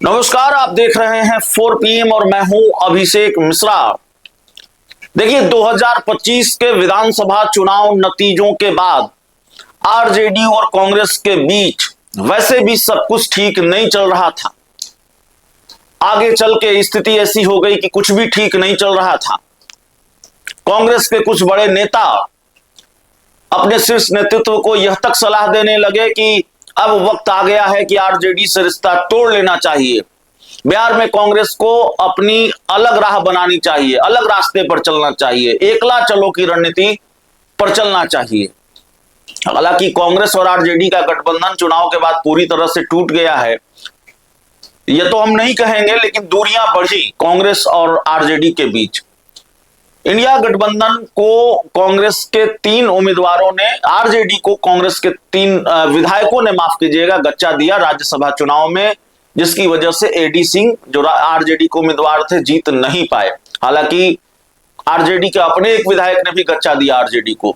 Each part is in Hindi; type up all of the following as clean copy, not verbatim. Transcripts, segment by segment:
नमस्कार, आप देख रहे हैं 4 PM और मैं हूं अभिषेक मिश्रा। देखिए, 2025 के विधानसभा चुनाव नतीजों के बाद आरजेडी और कांग्रेस के बीच वैसे भी सब कुछ ठीक नहीं चल रहा था। आगे चल के स्थिति ऐसी हो गई कि कुछ भी ठीक नहीं चल रहा था। कांग्रेस के कुछ बड़े नेता अपने शीर्ष नेतृत्व को यह तक सलाह देने लगे कि अब वक्त आ गया है कि आरजेडी से रिश्ता तोड़ लेना चाहिए। बिहार में कांग्रेस को अपनी अलग राह बनानी चाहिए, अलग रास्ते पर चलना चाहिए, एकला चलो की रणनीति पर चलना चाहिए। हालांकि कांग्रेस और आरजेडी का गठबंधन चुनाव के बाद पूरी तरह से टूट गया है, यह तो हम नहीं कहेंगे, लेकिन दूरियां बढ़ी कांग्रेस और आरजेडी के बीच। इंडिया गठबंधन को कांग्रेस के 3 उम्मीदवारों ने, आरजेडी को कांग्रेस के 3 विधायकों ने, माफ कीजिएगा, गच्चा दिया राज्यसभा चुनाव में, जिसकी वजह से एडी सिंह जो आरजेडी के उम्मीदवार थे जीत नहीं पाए। हालांकि आरजेडी के अपने एक विधायक ने भी गच्चा दिया आरजेडी को।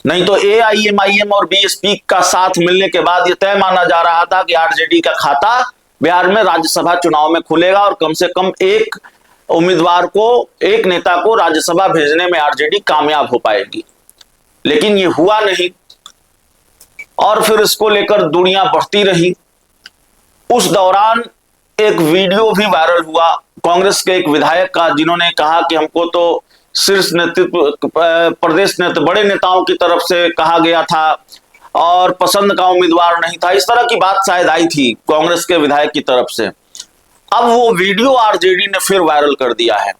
नहीं तो एआईएमआईएम और बीएसपी का साथ मिलने के बाद यह तय माना जा रहा था कि आरजेडी का खाता बिहार में राज्यसभा चुनाव में खुलेगा और कम से कम एक उम्मीदवार को, एक नेता को राज्यसभा भेजने में आरजेडी कामयाब हो पाएगी। लेकिन ये हुआ नहीं और फिर इसको लेकर दूरियां बढ़ती रही। उस दौरान एक वीडियो भी वायरल हुआ कांग्रेस के एक विधायक का, जिन्होंने कहा कि हमको तो शीर्ष नेतृत्व, प्रदेश नेतृत्व, बड़े नेताओं की तरफ से कहा गया था और पसंद का उम्मीदवार नहीं था। इस तरह की बात शायद आई थी कांग्रेस के विधायक की तरफ से। अब वो वीडियो आरजेडी ने फिर वायरल कर दिया है।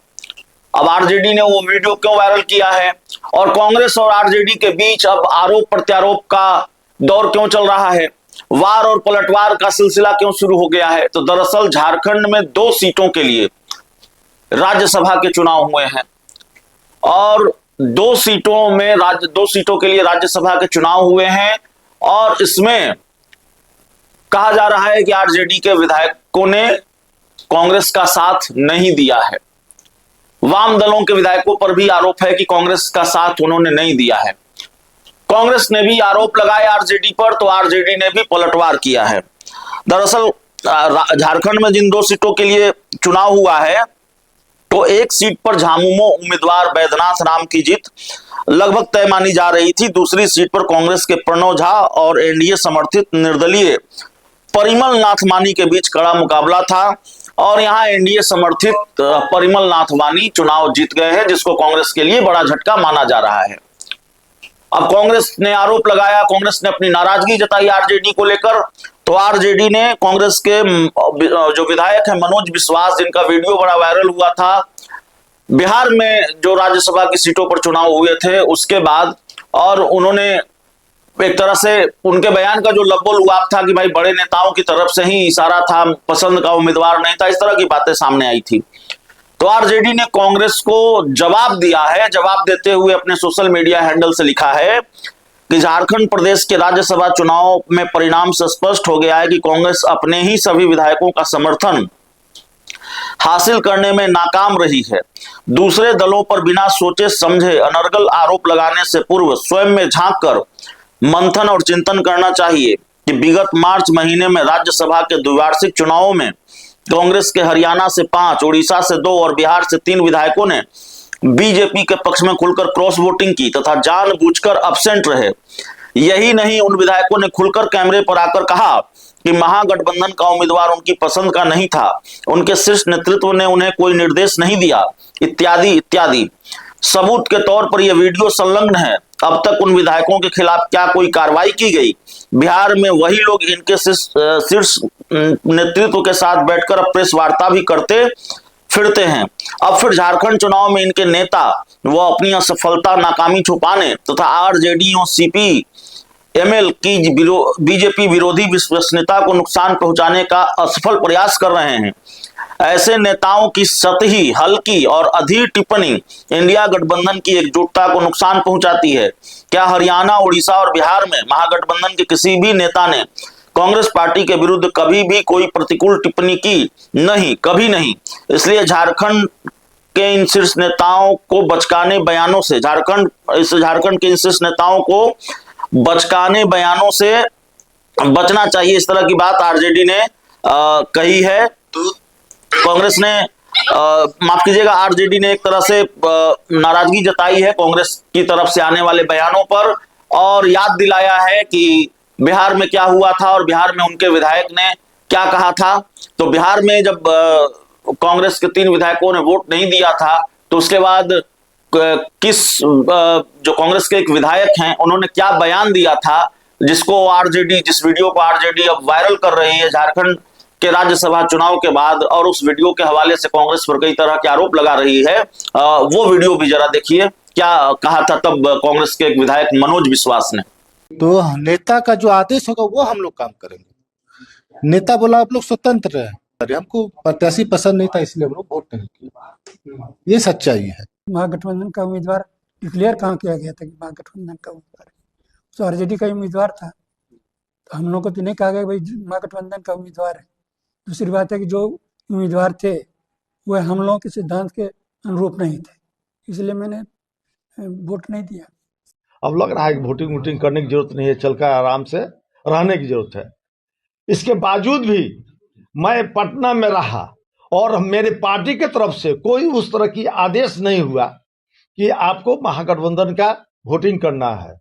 अब आरजेडी ने वो वीडियो क्यों वायरल किया है और कांग्रेस और आरजेडी के बीच अब आरोप प्रत्यारोप का दौर क्यों चल रहा है, वार और पलटवार का सिलसिला क्यों शुरू हो गया है, तो दरअसल झारखंड में 2 सीटों के लिए राज्यसभा के चुनाव हुए हैं और 2 सीटों के लिए राज्यसभा के चुनाव हुए हैं और इसमें कहा जा रहा है कि आरजेडी के विधायकों ने कांग्रेस का साथ नहीं दिया है। वाम दलों के विधायकों पर भी आरोप है कि कांग्रेस का साथ उन्होंने नहीं दिया है। कांग्रेस ने भी आरोप लगाए आरजेडी पर, तो आरजेडी ने भी पलटवार किया है। दरअसल झारखंड में जिन 2 सीटों के लिए चुनाव हुआ है, तो एक सीट पर झामुमो उम्मीदवार बैद्यनाथ राम की जीत लगभग तय मानी जा रही थी। दूसरी सीट पर कांग्रेस के प्रणव झा और एनडीए समर्थित निर्दलीय परिमल नाथ मानी के बीच कड़ा मुकाबला था और यहां एनडीए समर्थित परिमल नाथ वानी चुनाव जीत गए हैं, जिसको कांग्रेस के लिए बड़ा झटका माना जा रहा है। अब कांग्रेस ने आरोप लगाया, कांग्रेस ने अपनी नाराजगी जताई आरजेडी को लेकर, तो आरजेडी ने कांग्रेस के जो विधायक है मनोज विश्वास, जिनका वीडियो बड़ा वायरल हुआ था बिहार में जो राज्यसभा की सीटों पर चुनाव हुए थे उसके बाद, और उन्होंने एक तरह से उनके बयान का जो लब्बो-लुआब था कि भाई बड़े नेताओं की तरफ से ही इशारा था, पसंद का उम्मीदवार नहीं था, इस तरह की बातें सामने आई थी। तो आरजेडी ने कांग्रेस को जवाब दिया है। जवाब देते हुए अपने सोशल मीडिया हैंडल से लिखा है कि झारखंड प्रदेश के राज्यसभा चुनाव में परिणाम से स्पष्ट हो गया है कि कांग्रेस अपने ही सभी विधायकों का समर्थन हासिल करने में नाकाम रही है। दूसरे दलों पर बिना सोचे समझे अनर्गल आरोप लगाने से पूर्व स्वयं में झांक कर मंथन और चिंतन करना चाहिए कि विगत मार्च महीने में राज्यसभा के द्विवार्षिक चुनावों में कांग्रेस के हरियाणा से 5, उड़ीसा से 2 और बिहार से 3 विधायकों ने बीजेपी के पक्ष में खुलकर क्रॉस वोटिंग की तथा जानबूझकर अब्सेंट रहे। यही नहीं, उन विधायकों ने खुलकर कैमरे पर आकर कहा कि महागठबंधन का उम्मीदवार उनकी पसंद का नहीं था, उनके शीर्ष नेतृत्व ने उन्हें कोई निर्देश नहीं दिया, इत्यादि इत्यादि। सबूत के तौर पर यह वीडियो संलग्न है। अब तक उन विधायकों के खिलाफ क्या कोई कार्रवाई की गई? बिहार में वही लोग इनके शीर्ष नेतृत्व के साथ बैठकर अब प्रेस वार्ता भी करते फिरते हैं। अब फिर झारखंड चुनाव में इनके नेता वो अपनी असफलता, नाकामी छुपाने तथा आरजेडी और सीपीएमएल की बीजेपी विरोधी विश्वसनीयता को नुकसान पहुंचाने का असफल प्रयास कर रहे हैं। ऐसे नेताओं की सतही, हल्की और अधीर टिप्पणी इंडिया गठबंधन की एकजुटता को नुकसान पहुंचाती है। क्या हरियाणा, उड़ीसा और बिहार में महागठबंधन के किसी भी नेता ने कांग्रेस पार्टी के विरुद्ध कभी भी कोई प्रतिकूल टिप्पणी की? नहीं, कभी नहीं। इसलिए झारखंड के इन शीर्ष नेताओं को बचकाने बयानों से, झारखंड के इन शीर्ष नेताओं को बचकाने बयानों से बचना चाहिए। इस तरह की बात आरजेडी ने कही है। कांग्रेस ने माफ कीजिएगा, आरजेडी ने एक तरह से नाराजगी जताई है कांग्रेस की तरफ से आने वाले बयानों पर, और याद दिलाया है कि बिहार में क्या हुआ था और बिहार में उनके विधायक ने क्या कहा था। तो बिहार में जब कांग्रेस के 3 विधायकों ने वोट नहीं दिया था, तो उसके बाद जो कांग्रेस के एक विधायक हैं उन्होंने क्या बयान दिया था, जिसको आरजेडी, जिस वीडियो को आरजेडी अब वायरल कर रही है झारखंड के राज्यसभा चुनाव के बाद, और उस वीडियो के हवाले से कांग्रेस पर कई तरह के आरोप लगा रही है। वो वीडियो भी जरा देखिए, क्या कहा था तब कांग्रेस के एक विधायक मनोज विश्वास ने। तो नेता का जो आदेश होगा वो हम लोग काम करेंगे। नेता बोला आप लोग स्वतंत्र है, अरे हमको प्रत्याशी पसंद नहीं था इसलिए हम लोग वोट नहीं किए, ये सच्चाई है। महागठबंधन का उम्मीदवार डिक्लेयर कहाँ किया गया था कि महागठबंधन का उम्मीदवार है? तो आरजेडी का उम्मीदवार था, तो हम लोग को तो नहीं कहा गया भाई महागठबंधन का उम्मीदवार है। दूसरी बात है कि जो उम्मीदवार थे वह हम लोगों के सिद्धांत के अनुरूप नहीं थे, इसलिए मैंने वोट नहीं दिया। अब लग रहा है कि वोटिंग करने की जरूरत नहीं है, चलकर आराम से रहने की जरूरत है। इसके बावजूद भी मैं पटना में रहा और मेरे पार्टी की तरफ से कोई उस तरह की आदेश नहीं हुआ कि आपको महागठबंधन का वोटिंग करना है।